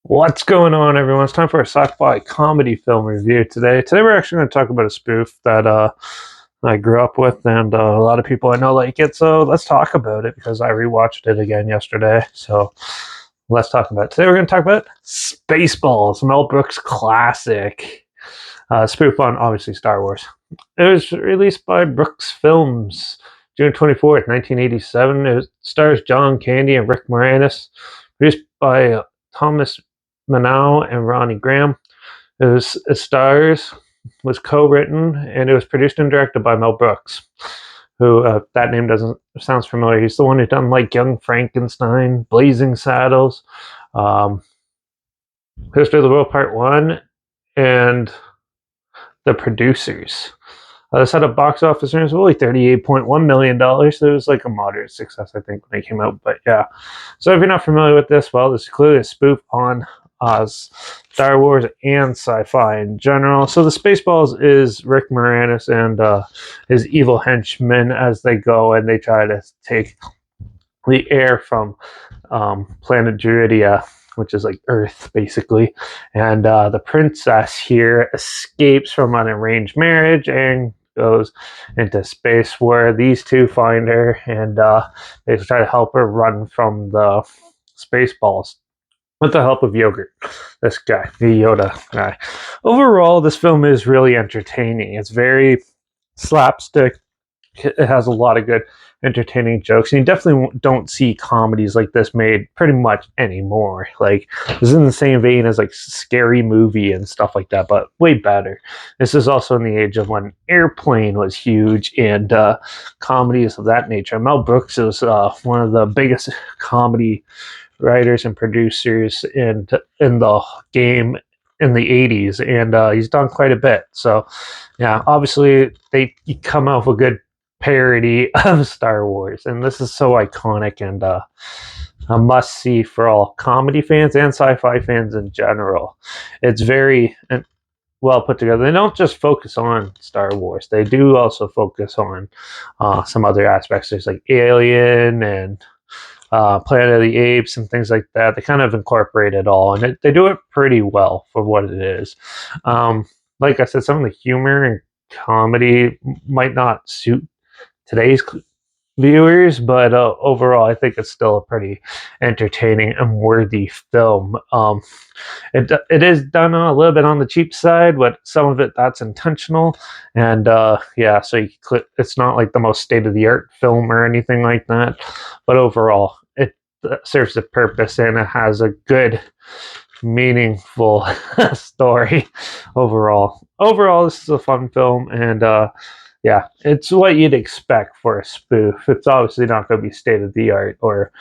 What's going on, everyone? It's time for a sci-fi comedy film review today. Today we're actually going to talk about a spoof that I grew up with, and a lot of people I know like it, so let's talk about it because I rewatched it again yesterday. So let's talk about it. Today we're going to talk about Spaceballs, Mel Brooks' classic spoof on, obviously, Star Wars. It was released by Brooks Films June 24th, 1987. It stars John Candy and Rick Moranis. Produced by Thomas Manaw and Ronnie Graham. It stars, was co-written, and it was produced and directed by Mel Brooks, who, that name doesn't sounds familiar. He's the one who done like Young Frankenstein, Blazing Saddles, um, History of the World Part 1, and The Producers. This had a box office earnings of only $38.1 million. So it was like a moderate success, I think, when it came out. But yeah. So if you're not familiar with this, well, this is clearly a spoof on Star Wars and sci-fi in general. So the Spaceballs is Rick Moranis and his evil henchmen as they go and they try to take the air from planet Druidia, which is like Earth, basically. And the princess here escapes from an arranged marriage and goes into space where these two find her and they try to help her run from the Spaceballs with the help of Yogurt, this guy, the Yoda guy. Overall, this film is really entertaining. It's very slapstick. It has a lot of good entertaining jokes, and you definitely don't see comedies like this made pretty much anymore. Like, this is in the same vein as like Scary Movie and stuff like that, but way better. This is also in the age of when Airplane was huge and comedies of that nature. Mel Brooks is one of the biggest comedy writers and producers in the game in the 80s, and he's done quite a bit. So yeah, obviously they come out with a good parody of Star Wars, and this is so iconic and a must see for all comedy fans and sci-fi fans in general. It's very well put together. They don't just focus on Star Wars, they do also focus on some other aspects. There's like Alien and Planet of the Apes and things like that. They kind of incorporate it all, and they do it pretty well for what it is. Like I said, some of the humor and comedy might not suit today's viewers, but overall, I think it's still a pretty entertaining and worthy film. It is done a little bit on the cheap side, but some of it that's intentional, and yeah, so it's not like the most state of the art film or anything like that, but overall, it serves a purpose and it has a good meaningful story overall. Overall, this is a fun film, and yeah, it's what you'd expect for a spoof. It's obviously not going to be state of the art or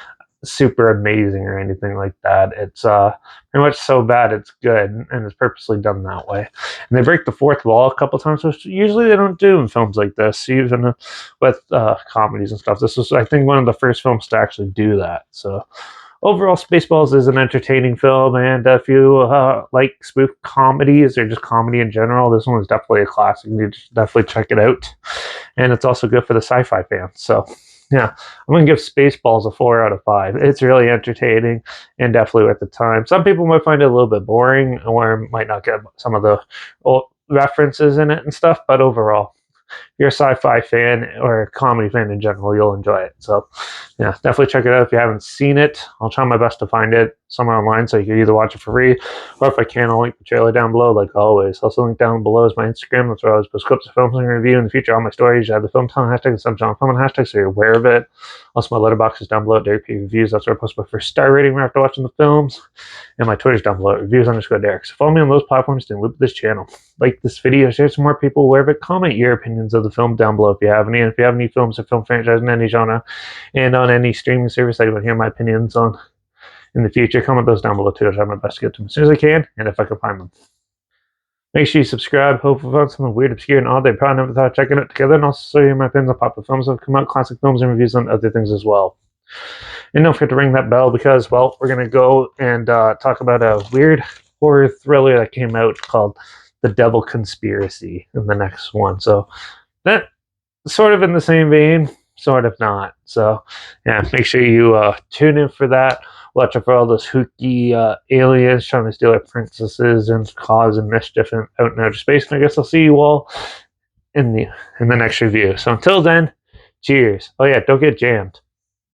super amazing or anything like that. It's pretty much so bad it's good, and it's purposely done that way. And they break the fourth wall a couple times, which usually they don't do in films like this, even with comedies and stuff. This was, I think, one of the first films to actually do that. So overall, Spaceballs is an entertaining film, and if you like spoof comedies or just comedy in general, this one is definitely a classic. You should definitely check it out, and it's also good for the sci-fi fans. So, yeah, I'm gonna give Spaceballs a 4 out of 5. It's really entertaining and definitely worth the time. Some people might find it a little bit boring or might not get some of the old references in it and stuff, but overall, you're a sci-fi fan or a comedy fan in general, you'll enjoy it. So, yeah, definitely check it out if you haven't seen it. I'll try my best to find it somewhere online so you can either watch it for free, or if I can, I'll link the trailer down below, like always. Also, link down below is my Instagram. That's where I always post clips of films and review in the future. All my stories, I have the film time hashtag and some John Film hashtag, so you're aware of it. Also, my Letterbox is down below at Derek P Reviews. That's where I post my first star rating right after watching the films. And my Twitter's down below at reviews_Derek. So follow me on those platforms to loop this channel. Like this video, share some more people aware of it. Comment your opinions of the film down below if you have any. And if you have any films or film franchise in any genre and on any streaming service that you want to hear my opinions on in the future, comment those down below too. I'll try my best to get to them as soon as I can and if I can find them. Make sure you subscribe. Hope you found something weird, obscure, and odd that you probably never thought of checking it together. And also show you my opinions on popular films that have come out, classic films, and reviews on other things as well. And don't forget to ring that bell because, well, we're going to go and talk about a weird horror thriller that came out called The Devil Conspiracy in the next one. So that sort of in the same vein, sort of not. So, yeah, make sure you tune in for that. Watch out for all those hooky aliens trying to steal our princesses and causing mischief out in outer space. And I guess I'll see you all in the next review. So until then, cheers. Oh yeah, don't get jammed.